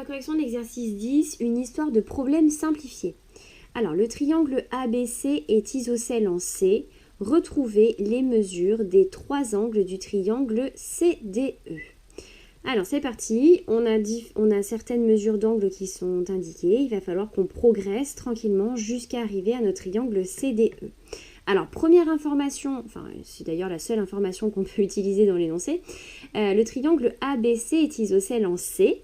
la correction de l'exercice 10, une histoire de problème simplifié. Alors, le triangle ABC est isocèle en C. Retrouvez les mesures des trois angles du triangle CDE. Alors, c'est parti. On a certaines mesures d'angles qui sont indiquées. Il va falloir qu'on progresse tranquillement jusqu'à arriver à notre triangle CDE. Alors, première information, enfin, c'est d'ailleurs la seule information qu'on peut utiliser dans l'énoncé. Le triangle ABC est isocèle en C.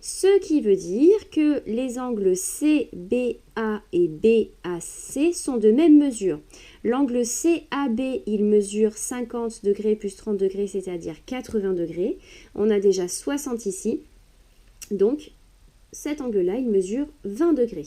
Ce qui veut dire que les angles CBA et BAC sont de même mesure. L'angle CAB, il mesure 50 degrés plus 30 degrés, c'est-à-dire 80 degrés. On a déjà 60 ici. Donc, cet angle-là, il mesure 20 degrés.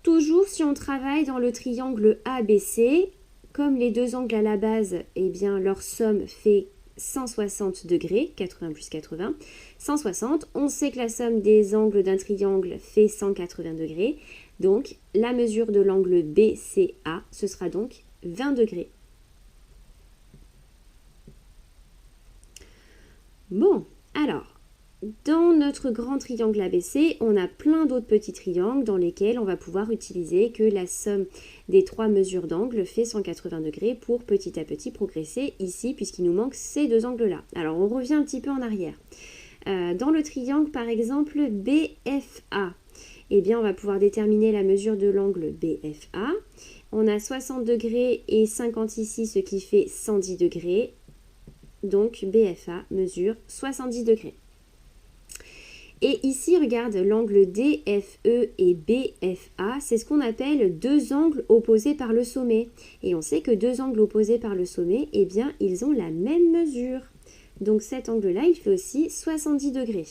Toujours, si on travaille dans le triangle ABC, comme les deux angles à la base, eh bien, leur somme fait 160 degrés, 80 plus 80, 160. On sait que la somme des angles d'un triangle fait 180 degrés. Donc, la mesure de l'angle BCA, ce sera donc 20 degrés. Bon, alors, dans notre grand triangle ABC, on a plein d'autres petits triangles dans lesquels on va pouvoir utiliser que la somme des trois mesures d'angle fait 180 degrés pour petit à petit progresser ici, puisqu'il nous manque ces deux angles-là. Alors, on revient un petit peu en arrière. Dans le triangle, par exemple, BFA, eh bien, on va pouvoir déterminer la mesure de l'angle BFA. On a 60 degrés et 50 ici, ce qui fait 110 degrés. Donc, BFA mesure 70 degrés. Et ici, regarde, l'angle DFE et BFA, c'est ce qu'on appelle deux angles opposés par le sommet. Et on sait que deux angles opposés par le sommet, eh bien, ils ont la même mesure. Donc cet angle-là, il fait aussi 70 degrés.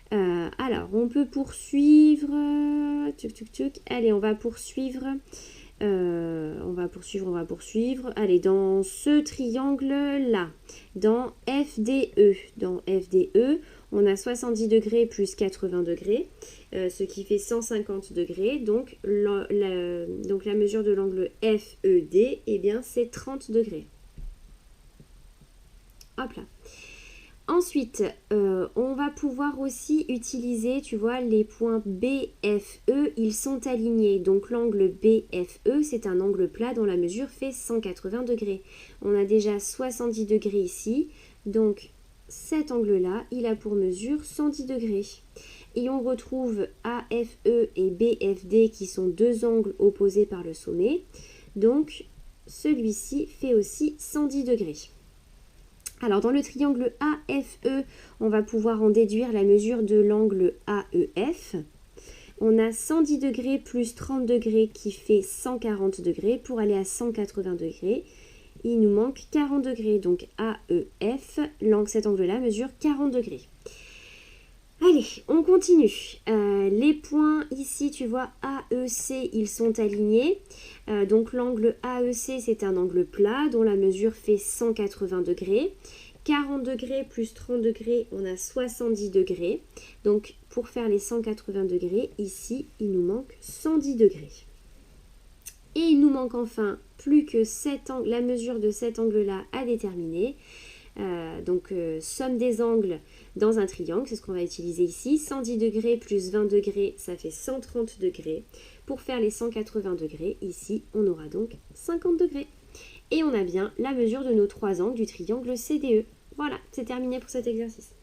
Alors, on peut poursuivre. Allez, on va poursuivre. On va poursuivre. Allez, dans ce triangle-là, dans FDE. Dans FDE, on a 70 degrés plus 80 degrés, ce qui fait 150 degrés. Donc la mesure de l'angle FED, eh bien, c'est 30 degrés. Hop là. Ensuite, on va pouvoir aussi utiliser, tu vois, les points BFE, ils sont alignés. Donc l'angle BFE, c'est un angle plat dont la mesure fait 180 degrés. On a déjà 70 degrés ici, donc cet angle-là, il a pour mesure 110 degrés. Et on retrouve AFE et BFD qui sont deux angles opposés par le sommet. Donc celui-ci fait aussi 110 degrés. Alors, dans le triangle AFE, on va pouvoir en déduire la mesure de l'angle AEF. On a 110 degrés plus 30 degrés qui fait 140 degrés. Pour aller à 180 degrés, il nous manque 40 degrés. Donc, AEF, cet angle-là mesure 40 degrés. Allez, on continue. Les points ici, tu vois, AEC, ils sont alignés. Donc l'angle AEC, c'est un angle plat dont la mesure fait 180 degrés. 40 degrés plus 30 degrés, on a 70 degrés. Donc pour faire les 180 degrés, ici, il nous manque 110 degrés. Et il nous manque enfin plus que la mesure de cet angle-là à déterminer. Somme des angles dans un triangle, c'est ce qu'on va utiliser ici. 110 degrés plus 20 degrés, ça fait 130 degrés. Pour faire les 180 degrés, ici, on aura donc 50 degrés. Et on a bien la mesure de nos trois angles du triangle CDE. Voilà, c'est terminé pour cet exercice.